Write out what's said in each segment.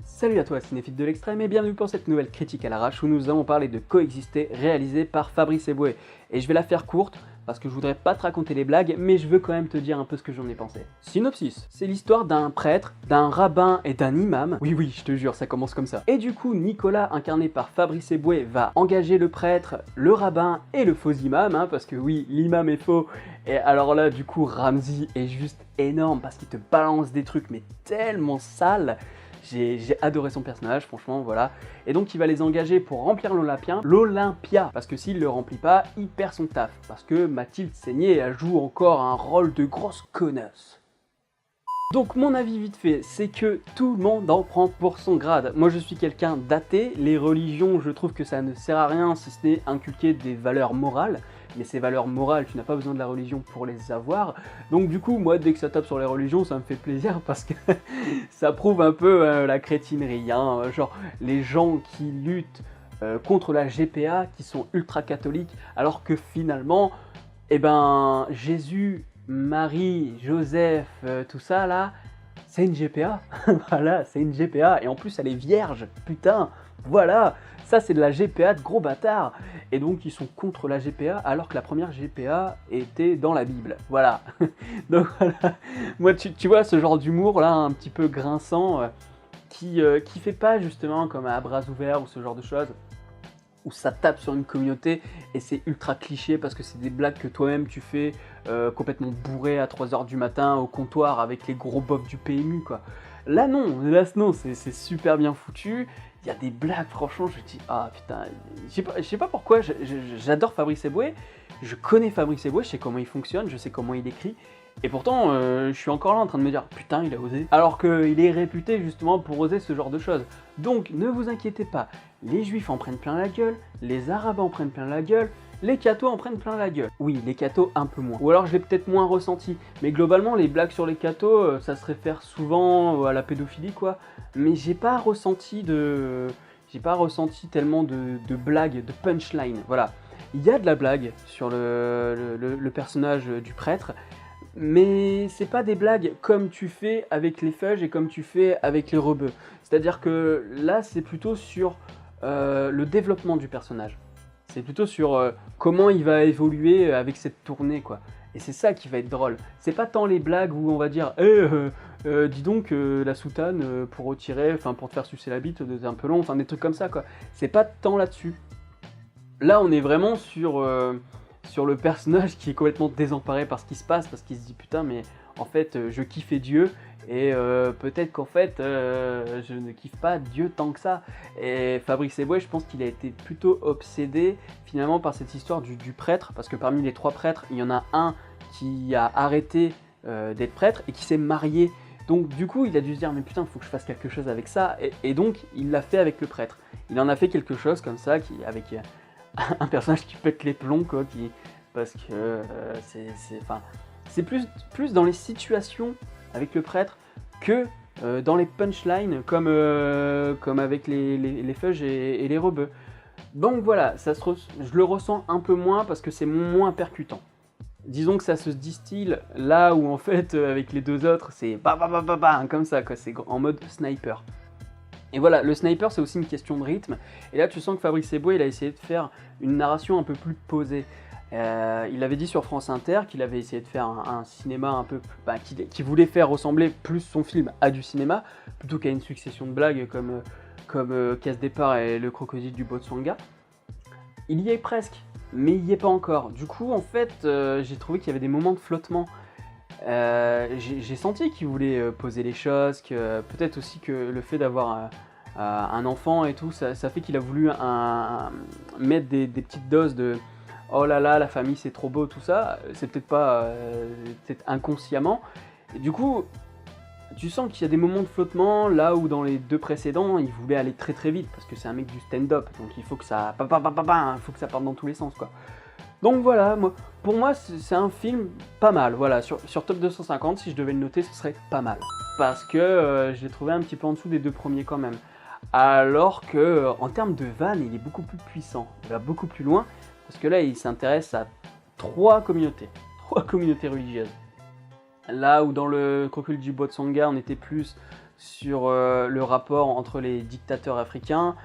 Salut à toi cinéphile de l'extrême et bienvenue pour cette nouvelle critique à l'arrache où nous allons parler de Coexister réalisée par Fabrice Eboué. Et je vais la faire courte parce que je voudrais pas te raconter les blagues mais je veux quand même te dire un peu ce que j'en ai pensé. Synopsis, c'est l'histoire d'un prêtre, d'un rabbin et d'un imam. Oui, je te jure, ça commence comme ça. Et du coup, Nicolas, incarné par Fabrice Eboué, va engager le prêtre, le rabbin et le faux imam, parce que oui, l'imam est faux. Et alors là, du coup, Ramzy est juste énorme parce qu'il te balance des trucs mais tellement sales. J'ai adoré son personnage, franchement, voilà. Et donc il va les engager pour remplir l'Olympia, parce que s'il le remplit pas, il perd son taf. Parce que Mathilde Seigné, elle joue encore un rôle de grosse connasse. Donc mon avis vite fait, c'est que tout le monde en prend pour son grade. Moi je suis quelqu'un d'athée, les religions je trouve que ça ne sert à rien si ce n'est inculquer des valeurs morales. Mais ces valeurs morales, tu n'as pas besoin de la religion pour les avoir. Donc du coup, moi, dès que ça tape sur les religions, ça me fait plaisir parce que ça prouve un peu la crétinerie. Genre, les gens qui luttent contre la GPA, qui sont ultra catholiques, alors que finalement, eh ben, Jésus, Marie, Joseph, tout ça là, c'est une GPA. Voilà, c'est une GPA. Et en plus, elle est vierge. Putain, voilà. Ça, c'est de la GPA de gros bâtards. Et donc, ils sont contre la GPA alors que la première GPA était dans la Bible. Voilà. Donc, voilà. Moi, tu vois, ce genre d'humour là, un petit peu grinçant, qui fait pas justement comme à bras ouverts ou ce genre de choses, où ça tape sur une communauté et c'est ultra cliché parce que c'est des blagues que toi-même tu fais complètement bourré à 3h du matin au comptoir avec les gros bofs du PMU quoi. Là non, c'est super bien foutu. Il y a des blagues, franchement, je me dis, ah putain, je sais pas pourquoi, j'adore Fabrice Eboué, je connais Fabrice Eboué, je sais comment il fonctionne, je sais comment il écrit, et pourtant, je suis encore là en train de me dire, putain, il a osé. Alors qu'il est réputé justement pour oser ce genre de choses. Donc, ne vous inquiétez pas, les juifs en prennent plein la gueule, les arabes en prennent plein la gueule, les cathos en prennent plein la gueule. Oui, les cathos un peu moins. Ou alors je l'ai peut-être moins ressenti. Mais globalement, les blagues sur les cathos, ça se réfère souvent à la pédophilie, quoi. Mais j'ai pas ressenti tellement de blagues, de punchline. Voilà. Il y a de la blague sur le personnage du prêtre, mais c'est pas des blagues comme tu fais avec les fudges et comme tu fais avec les rebeux. C'est-à-dire que là, c'est plutôt sur le développement du personnage. C'est plutôt sur comment il va évoluer avec cette tournée, quoi. Et c'est ça qui va être drôle. C'est pas tant les blagues où on va dire dis donc la soutane pour retirer, enfin pour te faire sucer la bite, c'est un peu long, enfin des trucs comme ça, quoi. C'est pas tant là-dessus. Là, on est vraiment sur le personnage qui est complètement désemparé par ce qui se passe, parce qu'il se dit putain, mais en fait, je kiffais Dieu, et peut-être qu'en fait, je ne kiffe pas Dieu tant que ça. Et Fabrice Eboué, je pense qu'il a été plutôt obsédé finalement par cette histoire du prêtre, parce que parmi les 3 prêtres, il y en a un qui a arrêté d'être prêtre et qui s'est marié. Donc du coup, il a dû se dire, mais putain, faut que je fasse quelque chose avec ça, et donc il l'a fait avec le prêtre. Il en a fait quelque chose comme ça, avec un personnage qui pète les plombs, quoi, parce que c'est plus dans les situations avec le prêtre que dans les punchlines comme avec les fudges et les rebeux. Donc voilà, je le ressens un peu moins parce que c'est moins percutant. Disons que ça se distille là où en fait avec les 2 autres c'est comme ça, quoi, c'est en mode sniper. Et voilà, le sniper c'est aussi une question de rythme, et là tu sens que Fabrice Eboué il a essayé de faire une narration un peu plus posée. Il avait dit sur France Inter qu'il avait essayé de faire un cinéma un peu, qui voulait faire ressembler plus son film à du cinéma, plutôt qu'à une succession de blagues comme Casse Départ et Le Crocodile du Botswana. Il y est presque, mais il y est pas encore. Du coup en fait j'ai trouvé qu'il y avait des moments de flottement. J'ai senti qu'il voulait poser les choses, que peut-être aussi que le fait d'avoir un enfant et tout, ça fait qu'il a voulu mettre des petites doses de oh là là, la famille c'est trop beau, tout ça. C'est peut-être pas, peut-être inconsciemment. Et du coup, tu sens qu'il y a des moments de flottement là où dans les 2 précédents, il voulait aller très très vite parce que c'est un mec du stand-up, donc il faut que ça, faut que ça parte dans tous les sens, quoi. Donc voilà, pour moi c'est un film pas mal, voilà, sur Top 250, si je devais le noter, ce serait pas mal. Parce que je l'ai trouvé un petit peu en dessous des 2 premiers quand même. Alors que en termes de vannes, il est beaucoup plus puissant, il va beaucoup plus loin, parce que là il s'intéresse à 3 communautés religieuses. Là où dans le Crocodile du Botswana on était plus sur le rapport entre les dictateurs africains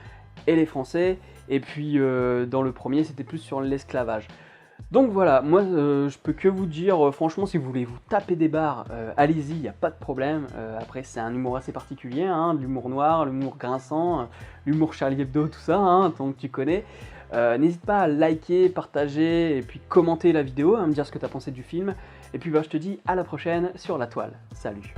et les Français, et puis dans le premier c'était plus sur l'esclavage. Donc voilà, moi je peux que vous dire, franchement, si vous voulez vous taper des barres, allez-y, il n'y a pas de problème. Après c'est un humour assez particulier, hein, de l'humour noir, l'humour grinçant, l'humour Charlie Hebdo, tout ça, hein, donc tu connais. N'hésite pas à liker, partager et puis commenter la vidéo, à me dire ce que tu as pensé du film. Et puis bah, je te dis à la prochaine sur la toile. Salut!